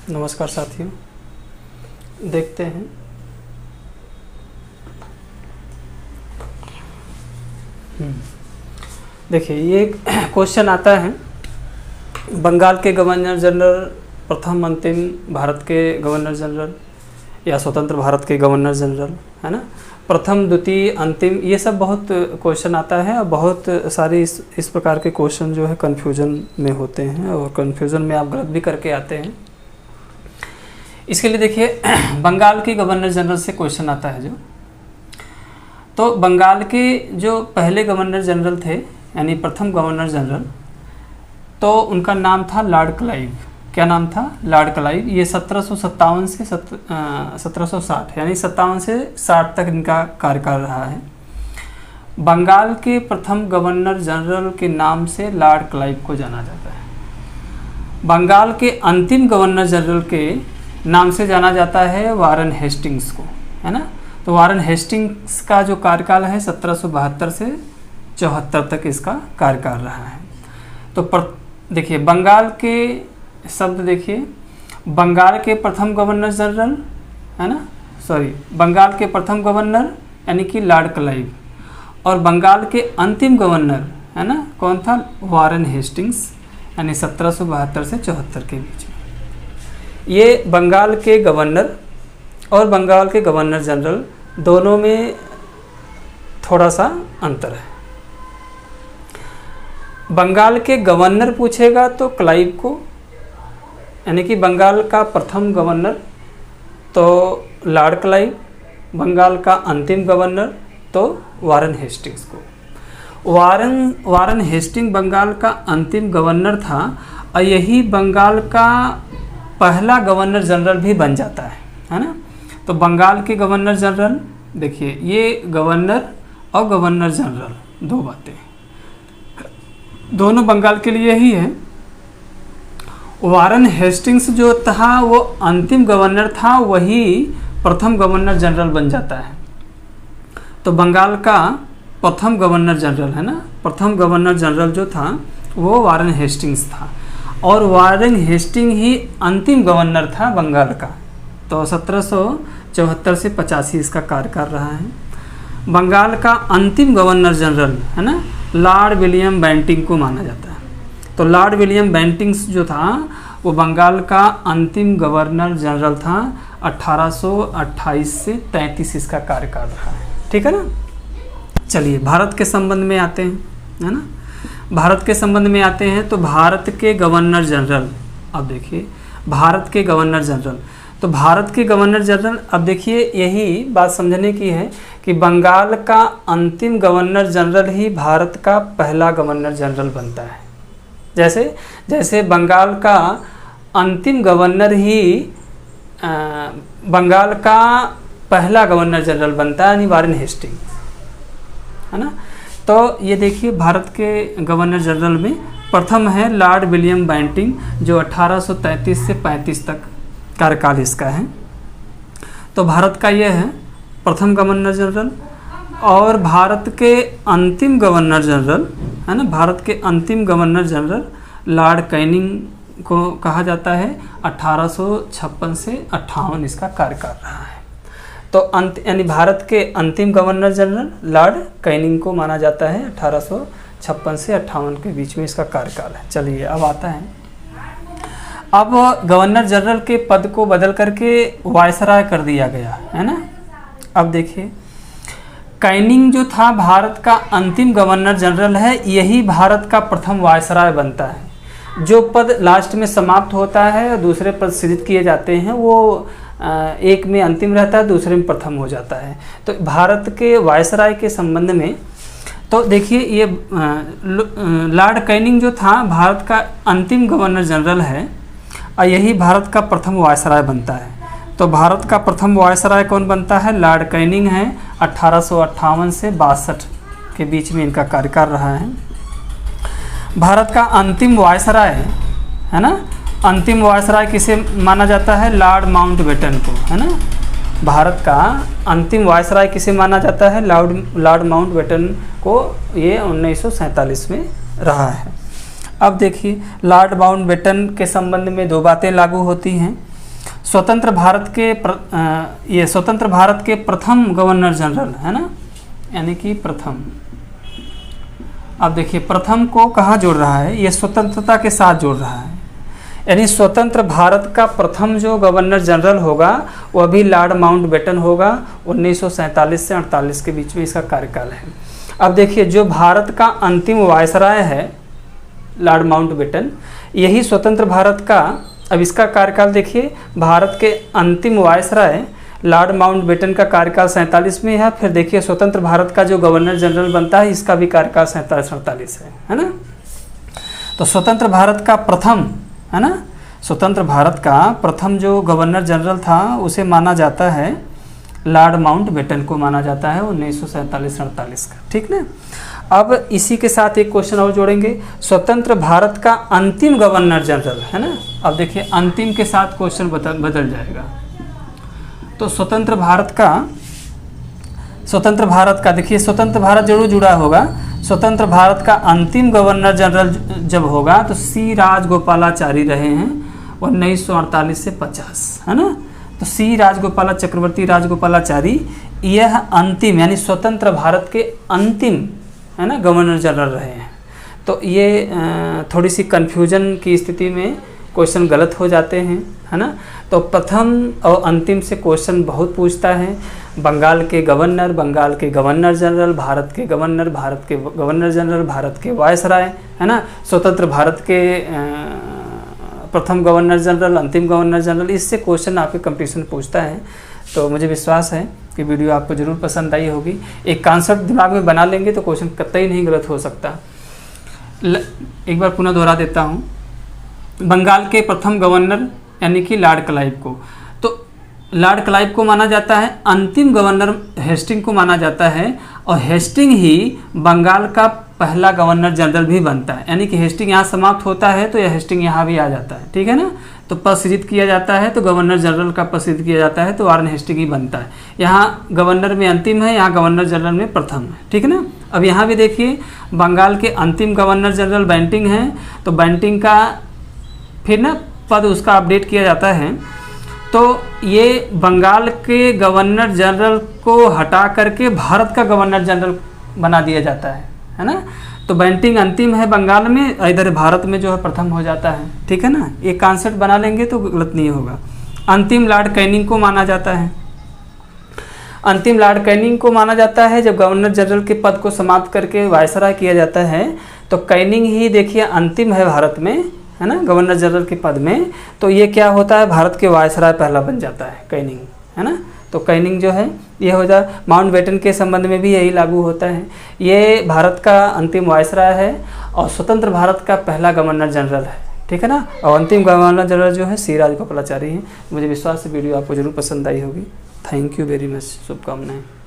नमस्कार साथियों, देखते हैं देखिए ये क्वेश्चन आता है। बंगाल के गवर्नर जनरल, प्रथम अंतिम भारत के गवर्नर जनरल या स्वतंत्र भारत के गवर्नर जनरल, है ना, प्रथम द्वितीय अंतिम, ये सब बहुत क्वेश्चन आता है और बहुत सारे इस प्रकार के क्वेश्चन जो है कन्फ्यूजन में होते हैं और कन्फ्यूजन में आप गलत भी करके आते हैं। इसके लिए देखिए बंगाल के गवर्नर जनरल से क्वेश्चन आता है जो, तो बंगाल के जो पहले गवर्नर जनरल थे यानी प्रथम गवर्नर जनरल, तो उनका नाम था लॉर्ड क्लाइव। क्या नाम था? Lord Clive. ये 1757 से 1760 यानी 57 से 60 तक इनका कार्यकाल रहा है। बंगाल के प्रथम गवर्नर जनरल के नाम से लॉर्ड क्लाइव को जाना जाता है। बंगाल के अंतिम गवर्नर जनरल के नाम से जाना जाता है वारन हेस्टिंग्स को, है ना। तो वारन हेस्टिंग्स का जो कार्यकाल है 1772 से 74 तक इसका कार्यकाल रहा है। तो देखिए बंगाल के शब्द देखिए, बंगाल के प्रथम गवर्नर जनरल, है ना, बंगाल के प्रथम गवर्नर यानी कि लॉर्ड क्लाइव, और बंगाल के अंतिम गवर्नर, है ना, कौन था? वारन हेस्टिंग्स, यानी 1772 से 74 के बीच में। ये बंगाल के गवर्नर और बंगाल के गवर्नर जनरल दोनों में थोड़ा सा अंतर है। बंगाल के गवर्नर पूछेगा तो क्लाइव को, यानी कि बंगाल का प्रथम गवर्नर तो लॉर्ड क्लाइव, बंगाल का अंतिम गवर्नर तो वारन हेस्टिंग्स को। वारन हेस्टिंग बंगाल का अंतिम गवर्नर था और यही बंगाल का पहला गवर्नर जनरल भी बन जाता है ना। तो बंगाल के गवर्नर जनरल देखिए, ये गवर्नर और गवर्नर जनरल दो बातें, दोनों बंगाल के लिए ही है। वारन हेस्टिंग्स जो था वो अंतिम गवर्नर था, वही प्रथम गवर्नर जनरल बन जाता है। तो बंगाल का प्रथम गवर्नर जनरल, है ना, प्रथम गवर्नर जनरल जो था वो वारन हेस्टिंग्स था और वारन हेस्टिंग ही अंतिम गवर्नर था बंगाल का। तो 1774 से 85 इसका कार्यकाल रहा है। बंगाल का अंतिम गवर्नर जनरल, है ना, लॉर्ड विलियम बेंटिंग को माना जाता है। तो लॉर्ड विलियम बेंटिंग्स जो था वो बंगाल का अंतिम गवर्नर जनरल था। 1828 से 33 इसका कार्यकाल रहा है। ठीक है ना। चलिए भारत के संबंध में आते हैं, है ना। भारत के संबंध में आते हैं तो भारत के गवर्नर जनरल, अब देखिए भारत के गवर्नर जनरल, तो भारत के गवर्नर जनरल, अब देखिए यही बात समझने की है कि बंगाल का अंतिम गवर्नर जनरल ही भारत का पहला गवर्नर जनरल बनता है। जैसे बंगाल का अंतिम गवर्नर ही बंगाल का पहला गवर्नर जनरल बनता है, यानी वारन हेस्टिंग, है ना। तो ये देखिए भारत के गवर्नर जनरल में प्रथम है लॉर्ड विलियम बेंटिंग, जो 1833 से 35 तक कार्यकाल इसका है। तो भारत का ये है प्रथम गवर्नर जनरल। और भारत के अंतिम गवर्नर जनरल, है ना, भारत के अंतिम गवर्नर जनरल लॉर्ड कैनिंग को कहा जाता है। 1856 से 58 इसका कार्यकाल रहा है। तो यानी भारत के अंतिम गवर्नर जनरल लॉर्ड कैनिंग को माना जाता है। 1856 से 58 के बीच में इसका कार्यकाल है। चलिए अब आता है, अब गवर्नर जनरल के पद को बदल करके वायसराय कर दिया गया, है ना। अब देखिए कैनिंग जो था भारत का अंतिम गवर्नर जनरल है, यही भारत का प्रथम वायसराय बनता है। जो पद लास्ट में समाप्त होता है और दूसरे पद सृजित किए जाते हैं वो एक में अंतिम रहता है, दूसरे में प्रथम हो जाता है। तो भारत के वायसराय के संबंध में तो देखिए ये लॉर्ड कैनिंग जो था भारत का अंतिम गवर्नर जनरल है और यही भारत का प्रथम वायसराय बनता है। तो भारत का प्रथम वायसराय कौन बनता है? लॉर्ड कैनिंग है। 1858 से 62 के बीच में इनका कार्यकाल रहा है। भारत का अंतिम वायसराय है ना, अंतिम वायसराय किसे माना जाता है? लॉर्ड माउंटबेटन को, है ना। भारत का अंतिम वायसराय किसे माना जाता है? लॉर्ड माउंटबेटन को। ये 1947 में रहा है। अब देखिए लॉर्ड माउंटबेटन के संबंध में दो बातें लागू होती हैं। स्वतंत्र भारत के ये स्वतंत्र भारत के प्रथम गवर्नर जनरल है ना, यानी कि प्रथम। अब देखिए प्रथम को कहाँ जोड़ रहा है, ये स्वतंत्रता के साथ जोड़ रहा है, यानी स्वतंत्र भारत का प्रथम जो गवर्नर जनरल होगा वो अभी लॉर्ड माउंटबेटन होगा। 1947 से 48 के बीच में इसका कार्यकाल है। अब देखिए जो भारत का अंतिम वायसराय है लॉर्ड माउंटबेटन, यही स्वतंत्र भारत का, अब इसका कार्यकाल देखिए, भारत के अंतिम वायसराय लॉर्ड माउंटबेटन का कार्यकाल 47 में है। फिर देखिए स्वतंत्र भारत का जो गवर्नर जनरल बनता है इसका भी कार्यकाल 47-48 है ना। तो स्वतंत्र भारत का प्रथम है ना, स्वतंत्र भारत का प्रथम जो गवर्नर जनरल था उसे माना जाता है, लॉर्ड माउंटबेटन को माना जाता है 1947-48 का, ठीक ना। अब इसी के साथ एक क्वेश्चन और जोड़ेंगे, स्वतंत्र भारत का अंतिम गवर्नर जनरल है ना। अब देखिए अंतिम के साथ क्वेश्चन बदल जाएगा। तो स्वतंत्र भारत का देखिए, स्वतंत्र भारत जरूर जुड़ा होगा। स्वतंत्र भारत का अंतिम गवर्नर जनरल जब होगा तो सी राजगोपालाचारी रहे हैं 1948 से 50 है ना। तो सी राजगोपाला चक्रवर्ती राजगोपालाचारी यह अंतिम यानी स्वतंत्र भारत के अंतिम है ना गवर्नर जनरल रहे हैं। तो ये थोड़ी सी कन्फ्यूजन की स्थिति में क्वेश्चन गलत हो जाते हैं है ना। तो प्रथम और अंतिम से क्वेश्चन बहुत पूछता है। बंगाल के गवर्नर, बंगाल के गवर्नर जनरल, भारत के गवर्नर, भारत के गवर्नर जनरल, भारत के वायसराय है ना, स्वतंत्र भारत के प्रथम गवर्नर जनरल, अंतिम गवर्नर जनरल, इससे क्वेश्चन आपके कंपटीशन पूछता है। तो मुझे विश्वास है कि वीडियो आपको ज़रूर पसंद आई होगी। एक कॉन्सेप्ट दिमाग में बना लेंगे तो क्वेश्चन कतई नहीं गलत हो सकता। एक बार पुनः दोहरा देता हूँ, बंगाल के प्रथम गवर्नर यानी कि लॉर्ड क्लाइव को, तो लॉर्ड क्लाइव को माना जाता है, अंतिम गवर्नर हेस्टिंग को माना जाता है, और हेस्टिंग ही बंगाल का पहला गवर्नर जनरल भी बनता है। यानी कि हेस्टिंग यहाँ समाप्त होता है तो यह हेस्टिंग यहाँ भी आ जाता है, ठीक है ना। तो पद सृजित किया जाता है तो गवर्नर जनरल का पद सृजित किया जाता है तो वारेन हेस्टिंग ही बनता है। यहाँ गवर्नर में अंतिम है, यहाँ गवर्नर जनरल में प्रथम है, ठीक है ना। अब यहाँ भी देखिए बंगाल के अंतिम गवर्नर जनरल बैंटिंग है, तो बैंटिंग का फिर ना पद उसका अपडेट किया जाता है। तो ये बंगाल के गवर्नर जनरल को हटा करके भारत का गवर्नर जनरल बना दिया जाता है ना। तो बैंटिंग अंतिम है बंगाल में, इधर भारत में जो है प्रथम हो जाता है, ठीक है ना। एक कॉन्सेप्ट बना लेंगे तो गलत नहीं होगा। अंतिम लॉर्ड कैनिंग को माना जाता है, अंतिम लॉर्ड कैनिंग को माना जाता है जब गवर्नर जनरल के पद को समाप्त करके वायसराय किया जाता है। तो कैनिंग ही देखिए अंतिम है भारत में है ना गवर्नर जनरल के पद में। तो ये क्या होता है, भारत के वायसराय पहला बन जाता है कैनिंग है ना। तो कैनिंग जो है ये हो जाए। माउंटबेटन के संबंध में भी यही लागू होता है। ये भारत का अंतिम वायसराय है और स्वतंत्र भारत का पहला गवर्नर जनरल है, ठीक है ना। और अंतिम गवर्नर जनरल जो है सी राजगोपालाचारी हैं। मुझे विश्वास है वीडियो आपको जरूर पसंद आई होगी। थैंक यू वेरी मच, शुभकामनाएं।